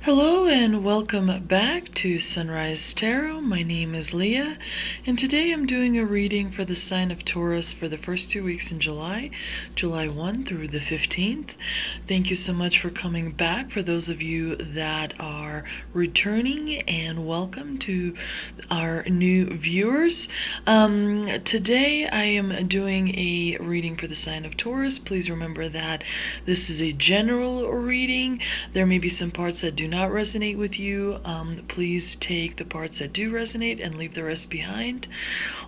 Hello and welcome back to Sunrise Tarot. My name is Leah, and today I'm doing a reading for the sign of Taurus for the first 2 weeks in July, July 1 through the 15th. Thank you so much for coming back. For those of you that are returning, and welcome to our new viewers. Today I am doing a reading for the sign of Taurus. Please remember that this is a general reading. There may be some parts that do not resonate with you. Please take the parts that do resonate and leave the rest behind.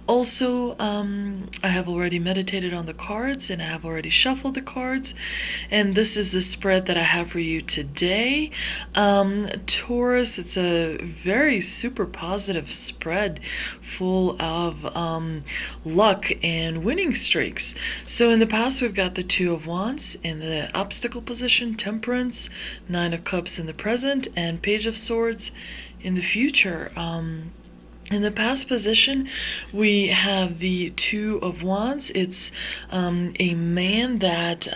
Also, I have already meditated on the cards and I have already shuffled the cards, and this is the spread that I have for you today. Taurus, it's a very super positive spread full of luck and winning streaks. So in the past we've got the Two of Wands in the obstacle position, Temperance, Nine of Cups in the present, and Page of Swords in the future. In the past position, we have the Two of Wands. It's a man that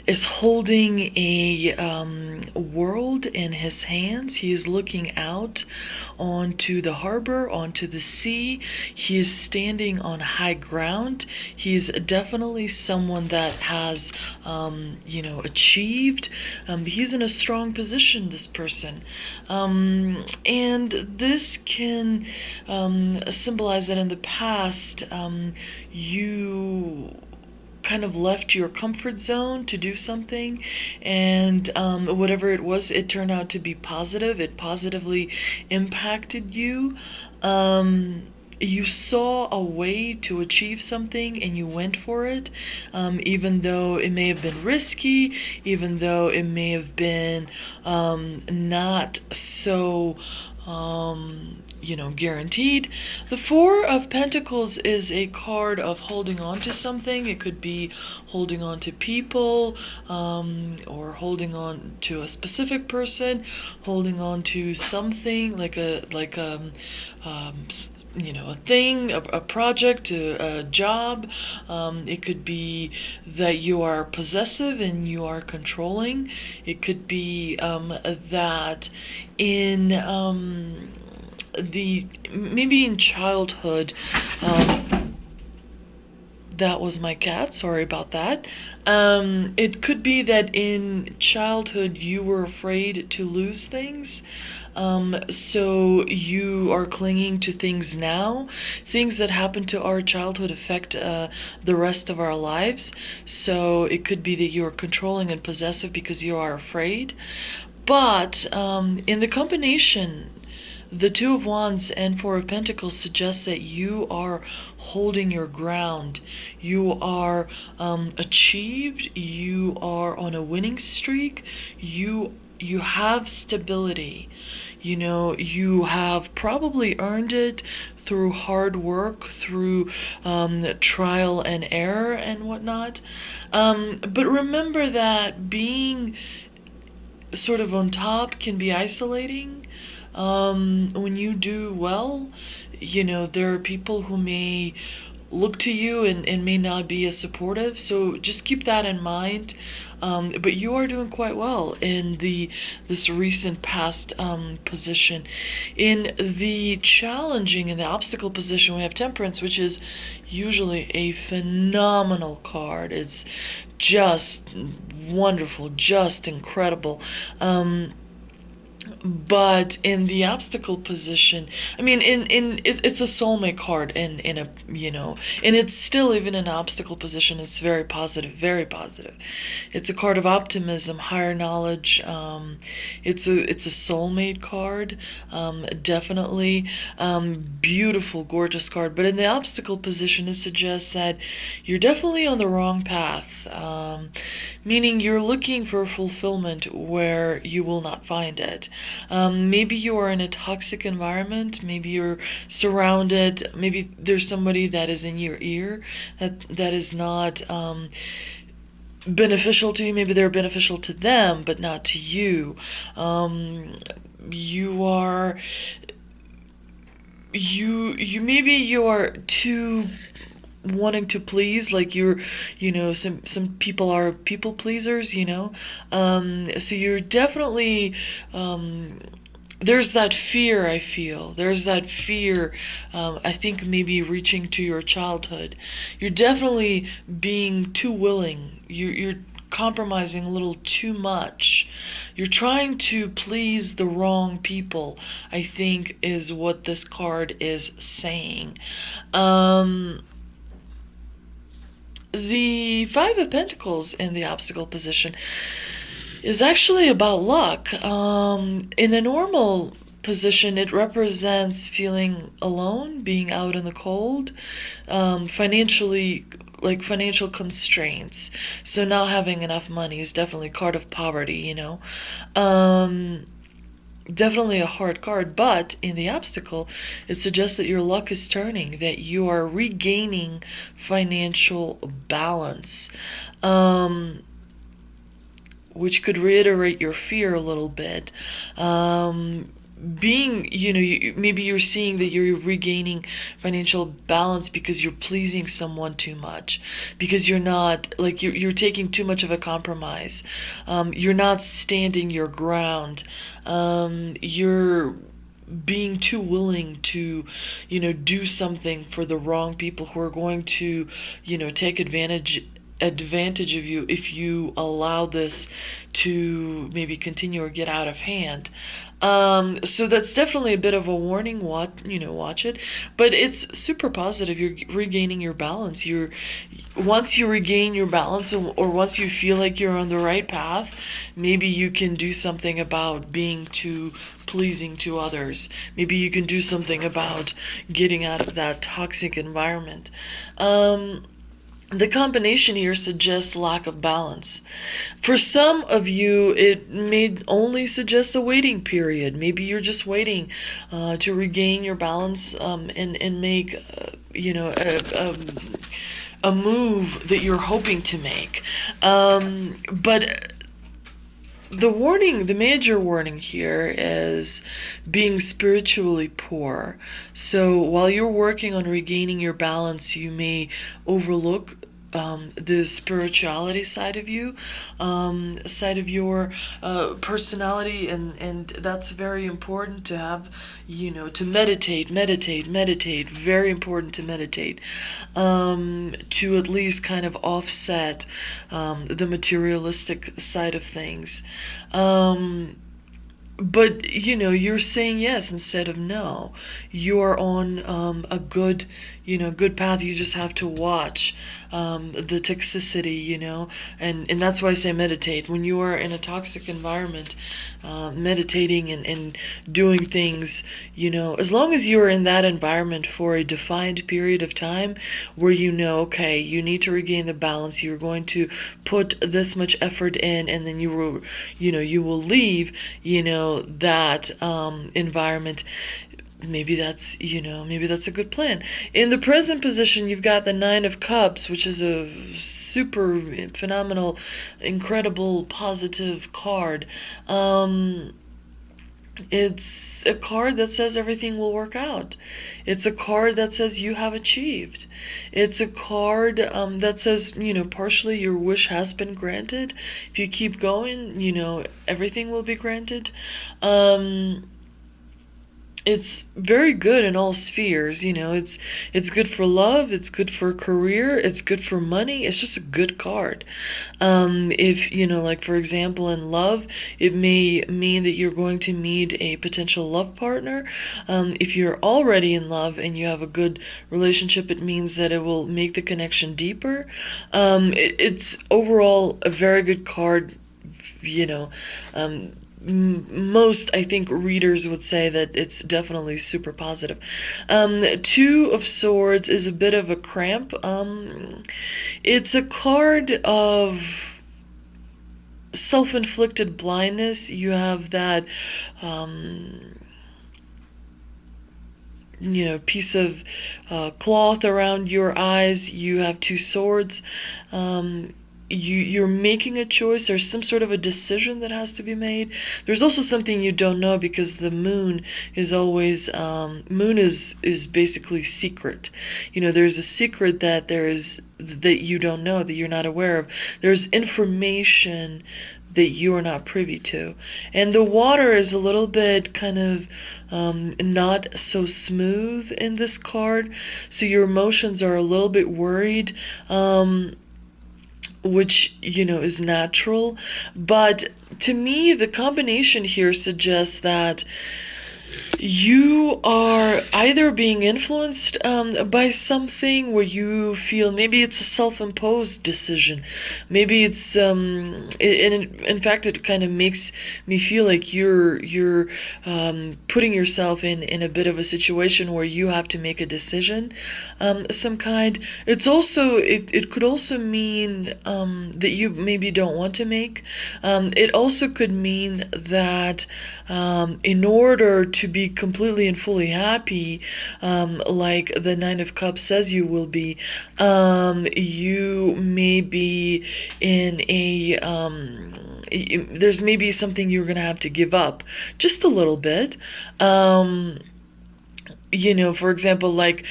is holding a world in his hands. He is looking out onto the harbor, onto the sea. He is standing on high ground. He's definitely someone that has, achieved. He's in a strong position, this person. And this can symbolize that in the past, you kind of left your comfort zone to do something, and whatever it was, it turned out to be positive. It positively impacted you. You saw a way to achieve something and you went for it, even though it may have been risky, even though it may have been not so guaranteed. The Four of Pentacles is a card of holding on to something. It could be holding on to people, or holding on to a specific person, holding on to something like a thing, a project, a job. It could be that you are possessive and you are controlling. It could be that maybe in childhood, that was my cat, sorry about that. It could be that in childhood you were afraid to lose things. So you are clinging to things now. Things that happen to our childhood affect the rest of our lives. So it could be that you are controlling and possessive because you are afraid. But in the combination, the Two of Wands and Four of Pentacles suggests that you are holding your ground. You are achieved. You are on a winning streak. You have stability. You have probably earned it through hard work, through trial and error and whatnot. But remember that being sort of on top can be isolating. When you do well, there are people who may look to you and may not be as supportive. So just keep that in mind. But you are doing quite well in this recent past position. In the challenging, in the obstacle position, we have Temperance, which is usually a phenomenal card. It's just wonderful, just incredible. But in the obstacle position, I mean, it's a soulmate card, and and it's still, even in an obstacle position, it's very positive, very positive. It's a card of optimism, higher knowledge. It's a soulmate card, definitely. Beautiful, gorgeous card. But in the obstacle position, it suggests that you're definitely on the wrong path, meaning you're looking for fulfillment where you will not find it. Maybe you are in a toxic environment. Maybe you're surrounded. Maybe there's somebody that is in your ear that is not beneficial to you. Maybe they're beneficial to them, but not to you. Maybe you are too wanting to please, like you're, some people are people pleasers, so you're definitely, there's that fear, I feel. There's that fear, I think maybe reaching to your childhood. You're definitely being too willing. You're compromising a little too much. You're trying to please the wrong people, I think is what this card is saying. The Five of Pentacles in the obstacle position is actually about luck. In a normal position, it represents feeling alone, being out in the cold, financially, like financial constraints. So not having enough money is definitely a card of poverty. Definitely a hard card, but in the obstacle, it suggests that your luck is turning, that you are regaining financial balance. Which could reiterate your fear a little bit. Being, maybe you're seeing that you're regaining financial balance because you're pleasing someone too much, because you're not, like, you're taking too much of a compromise. You're not standing your ground. You're being too willing to, do something for the wrong people who are going to, take advantage of you if you allow this to maybe continue or get out of hand. So that's definitely a bit of a warning. Watch it, but it's super positive. You're regaining your balance. Once you regain your balance, or once you feel like you're on the right path, maybe you can do something about being too pleasing to others. Maybe you can do something about getting out of that toxic environment. The combination here suggests lack of balance. For some of you, it may only suggest a waiting period. Maybe you're just waiting to regain your balance, and make, a move that you're hoping to make. But the major warning here is being spiritually poor. So while you're working on regaining your balance, you may overlook the spirituality side of you, side of your personality, and that's very important to have, to meditate. Very important to meditate, to at least kind of offset the materialistic side of things. But you're saying yes instead of no. You're on a good path. You just have to watch the toxicity, and that's why I say meditate. When you are in a toxic environment, meditating and doing things, as long as you're in that environment for a defined period of time, where okay, you need to regain the balance. You're going to put this much effort in, and then you will leave, that environment. Maybe that's a good plan. In the present position, you've got the Nine of Cups, which is a super phenomenal, incredible, positive card. It's a card that says everything will work out. It's a card that says you have achieved. It's a card that says, partially your wish has been granted. If you keep going, everything will be granted. It's very good in all spheres. It's good for love, it's good for career, it's good for money. It's just a good card. If like, for example, in love, it may mean that you're going to meet a potential love partner. If you're already in love and you have a good relationship, it means that it will make the connection deeper. It's overall a very good card. Most, I think, readers would say that it's definitely super positive. Two of Swords is a bit of a cramp. It's a card of self-inflicted blindness. You have that piece of cloth around your eyes. You have two swords. you're making a choice. There's some sort of a decision that has to be made. There's also something you don't know, because the moon is always moon is basically secret. There's a secret that you don't know, that you're not aware of. There's information that you are not privy to. And the water is a little bit kind of not so smooth in this card, so your emotions are a little bit worried, which, is natural. But to me, the combination here suggests that you are either being influenced by something where you feel maybe it's a self-imposed decision. Maybe it's in fact, it kind of makes me feel like you're putting yourself in a bit of a situation where you have to make a decision, some kind. It could also mean that you maybe don't want to make. It also could mean that in order to be completely and fully happy, like the Nine of Cups says you will be, you may be in a there's maybe something you're gonna have to give up just a little bit. For example, like,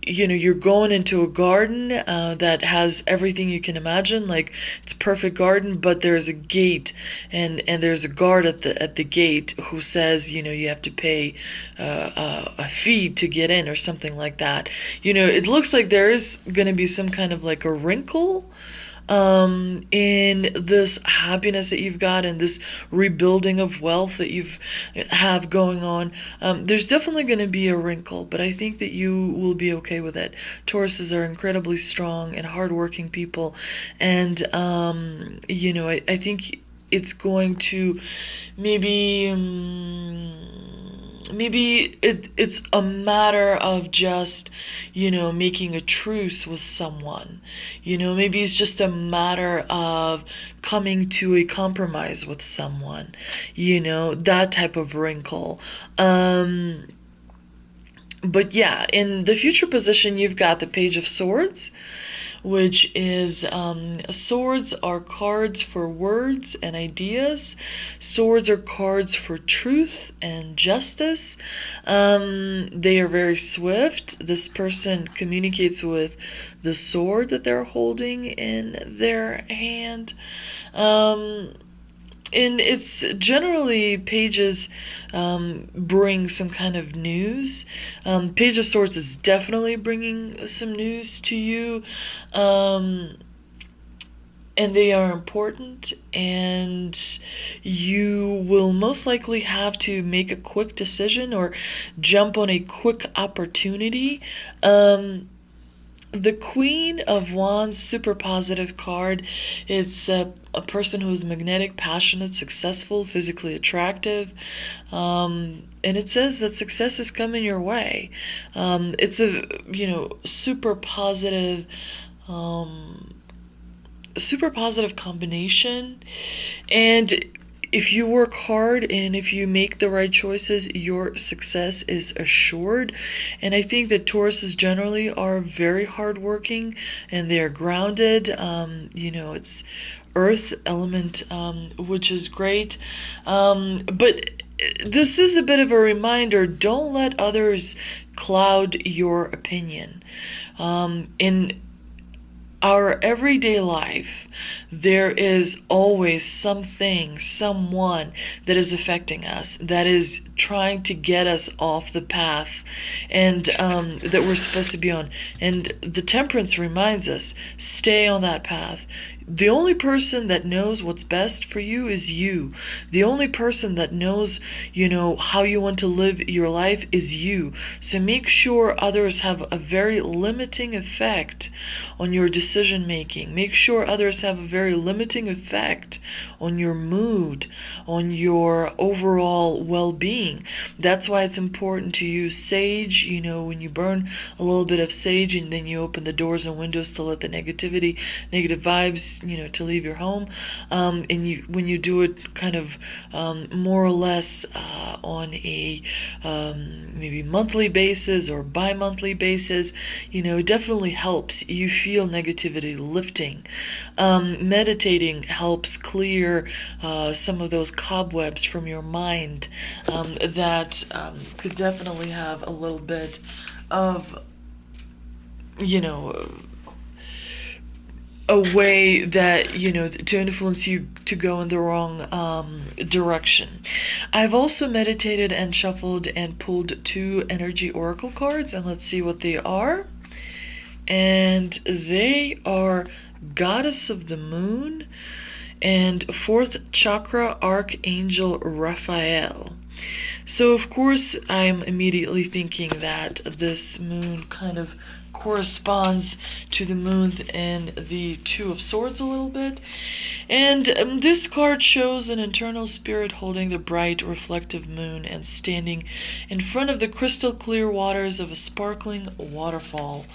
you're going into a garden that has everything you can imagine, like it's a perfect garden, but there's a gate, and there's a guard at the gate who says, you have to pay a fee to get in, or something like that. It looks like there is going to be some kind of like a wrinkle in this happiness that you've got, and this rebuilding of wealth that you have going on. There's definitely going to be a wrinkle, but I think that you will be okay with it. Tauruses are incredibly strong and hardworking people, and I think it's going to maybe it's a matter of just, making a truce with someone. Maybe it's just a matter of coming to a compromise with someone, that type of wrinkle. But yeah, in the future position, you've got the Page of Swords, which is swords are cards for words and ideas. Swords are cards for truth and justice. They are very swift. This person communicates with the sword that they're holding in their hand. And it's generally pages bring some kind of news. Page of Swords is definitely bringing some news to you, and they are important, and you will most likely have to make a quick decision or jump on a quick opportunity. The Queen of Wands, super positive card. It's a person who is magnetic, passionate, successful, physically attractive. And it says that success is coming your way. It's a, super positive combination. And if you work hard and if you make the right choices, your success is assured. And I think that Tauruses generally are very hardworking, and they're grounded. It's earth element, which is great. But this is a bit of a reminder: don't let others cloud your opinion. In our everyday life, there is always something, someone that is affecting us, that is trying to get us off the path, and that we're supposed to be on. And the Temperance reminds us, stay on that path. The only person that knows what's best for you is you. The only person that knows, how you want to live your life is you. So make sure others have a very limiting effect on your decision making. Make sure others have a very limiting effect on your mood, on your overall well-being. That's why it's important to use sage. When you burn a little bit of sage, and then you open the doors and windows to let the negative vibes to leave your home, and when you do it kind of more or less on a maybe monthly basis or bi-monthly basis, it definitely helps. You feel negativity lifting. Meditating helps clear some of those cobwebs from your mind that could definitely have a little bit of, a way that, to influence you to go in the wrong direction. I've also meditated and shuffled and pulled 2 energy oracle cards, and let's see what they are. And they are Goddess of the Moon and 4th Chakra Archangel Raphael. So of course I'm immediately thinking that this moon kind of corresponds to the moon in the 2 of Swords a little bit. And this card shows an internal spirit holding the bright reflective moon and standing in front of the crystal clear waters of a sparkling waterfall.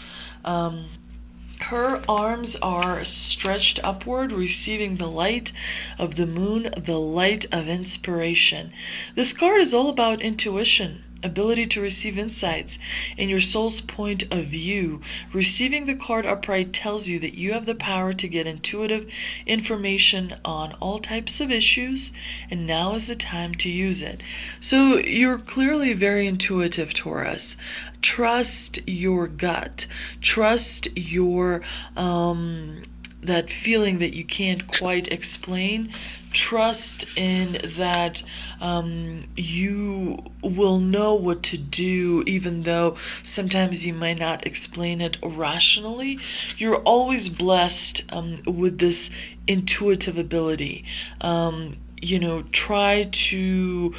Her arms are stretched upward, receiving the light of the moon, the light of inspiration. This card is all about intuition, ability to receive insights in your soul's point of view. Receiving the card upright tells you that you have the power to get intuitive information on all types of issues, and now is the time to use it. So you're clearly very intuitive, Taurus. Trust your gut. Trust your that feeling that you can't quite explain. Trust in that you will know what to do, even though sometimes you might not explain it rationally. You're always blessed with this intuitive ability. Try to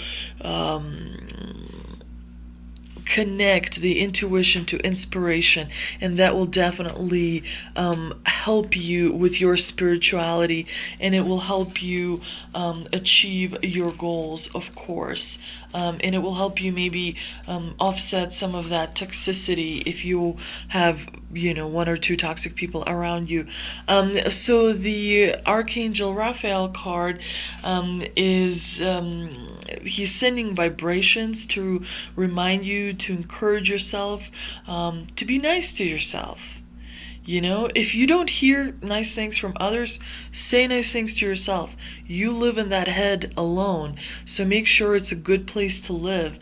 connect the intuition to inspiration, and that will definitely help you with your spirituality, and it will help you achieve your goals, of course, and it will help you maybe offset some of that toxicity if you have 1 or 2 toxic people around you. So the Archangel Raphael card is he's sending vibrations to remind you, to encourage yourself, to be nice to yourself. If you don't hear nice things from others, say nice things to yourself. You live in that head alone, so make sure it's a good place to live.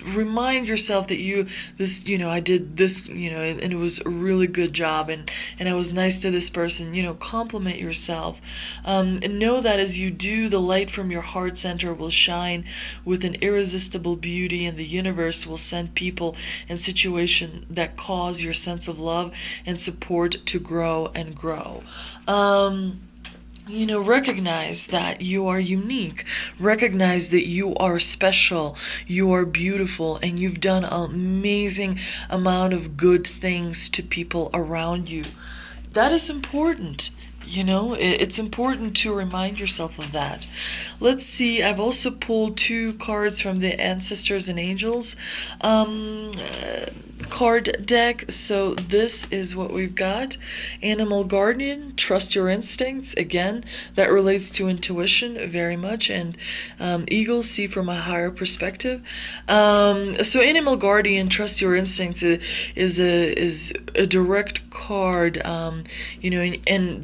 Remind yourself that I did this, and it was a really good job, and I was nice to this person. Compliment yourself, and know that as you do, the light from your heart center will shine with an irresistible beauty, and the universe will send people and situations that cause your sense of love and support to grow and grow. Recognize that you are unique. Recognize that you are special. You are beautiful, and you've done an amazing amount of good things to people around you. That is important. It's important to remind yourself of that. Let's see, I've also pulled 2 cards from the Ancestors and Angels card deck. So this is what we've got. Animal Guardian, trust your instincts. Again, that relates to intuition very much. And Eagle, see from a higher perspective. So Animal Guardian, trust your instincts, is a direct card. And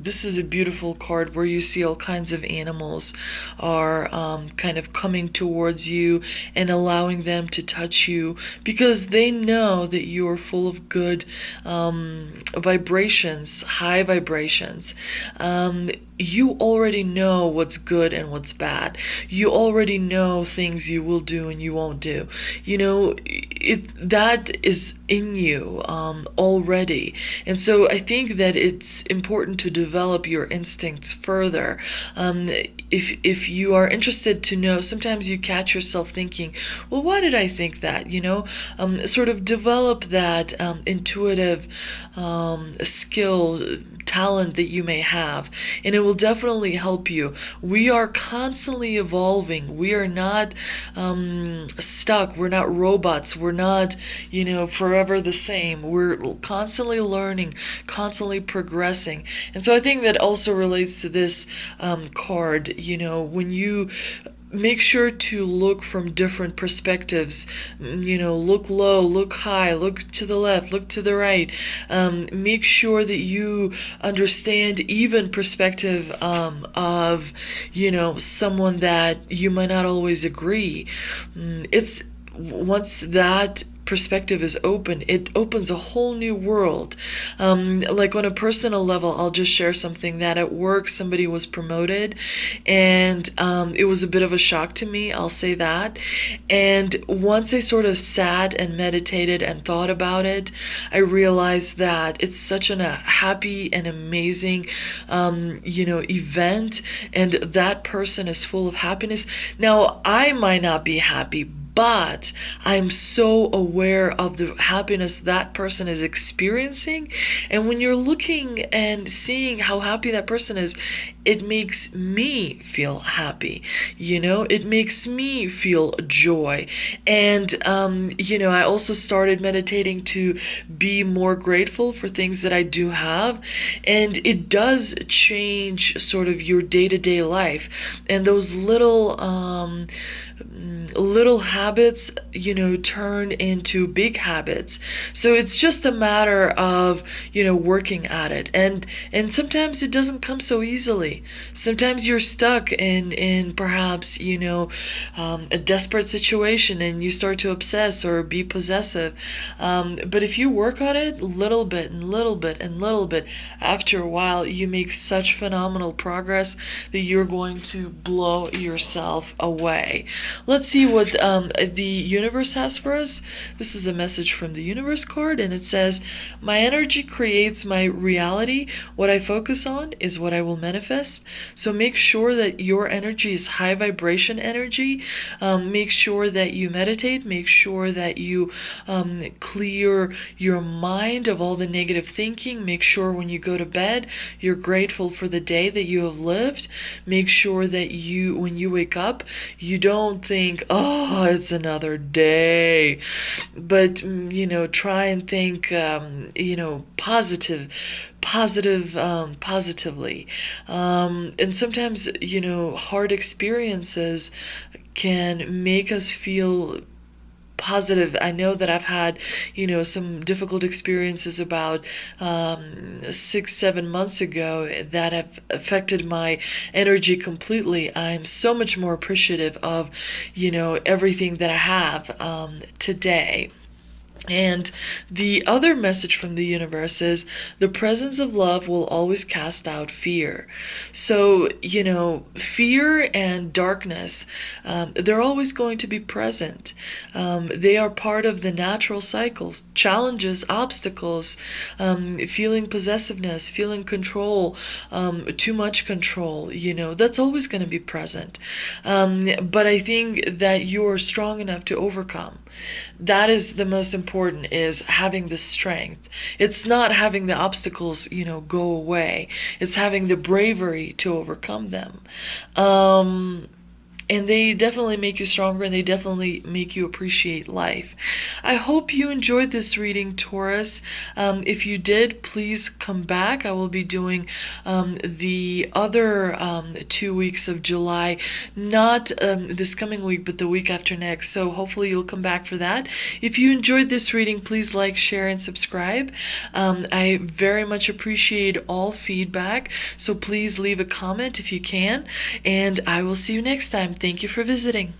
this is a beautiful card where you see all kinds of animals are kind of coming towards you and allowing them to touch you, because they know that you are full of good vibrations, high vibrations. You already know what's good and what's bad. You already know things you will do and you won't do. That is in you already. And so I think that it's important to develop your instincts further. if you are interested to know, sometimes you catch yourself thinking, well, why did I think that? Sort of develop that intuitive skill, talent that you may have, and it will definitely help you. We are constantly evolving. We are not stuck. We're not robots. We're not, forever the same. We're constantly learning, constantly progressing. And so I think that also relates to this card. When you make sure to look from different perspectives. Look low, look high, look to the left, look to the right. Make sure that you understand even perspective of someone that you might not always agree. It's once that perspective is open, it opens a whole new world. Like on a personal level, I'll just share something that at work somebody was promoted, and it was a bit of a shock to me, I'll say that. And once I sort of sat and meditated and thought about it, I realized that it's such a happy and amazing event, and that person is full of happiness. Now, I might not be happy, but I'm so aware of the happiness that person is experiencing. And when you're looking and seeing how happy that person is, it makes me feel happy. It makes me feel joy. And, I also started meditating to be more grateful for things that I do have. And it does change sort of your day-to-day life. And those little habits, turn into big habits. So it's just a matter of, working at it. And sometimes it doesn't come so easily. Sometimes you're stuck in perhaps, a desperate situation, and you start to obsess or be possessive. But if you work on it little bit and little bit and little bit, after a while, you make such phenomenal progress that you're going to blow yourself away. Let's see what the universe has for us. This is a message from the universe card, and it says, my energy creates my reality. What I focus on is what I will manifest. So make sure that your energy is high vibration energy. Make sure that you meditate. Make sure that you clear your mind of all the negative thinking. Make sure when you go to bed, you're grateful for the day that you have lived. Make sure that when you wake up, you don't think, oh, it's another day. But, try and think, positively. And sometimes, hard experiences can make us feel positive. I know that I've had, some difficult experiences about 6-7 months ago that have affected my energy completely. I'm so much more appreciative of, everything that I have today. And the other message from the universe is the presence of love will always cast out fear. So, fear and darkness, they're always going to be present. They are part of the natural cycles, challenges, obstacles, feeling possessiveness, feeling control, too much control, that's always going to be present. But I think that you're strong enough to overcome. That is the most important, is having the strength. It's not having the obstacles, go away. It's having the bravery to overcome them. And they definitely make you stronger, and they definitely make you appreciate life. I hope you enjoyed this reading, Taurus. If you did, please come back. I will be doing the other 2 weeks of July, not this coming week, but the week after next. So hopefully you'll come back for that. If you enjoyed this reading, please like, share, and subscribe. I very much appreciate all feedback, so please leave a comment if you can, and I will see you next time. Thank you for visiting.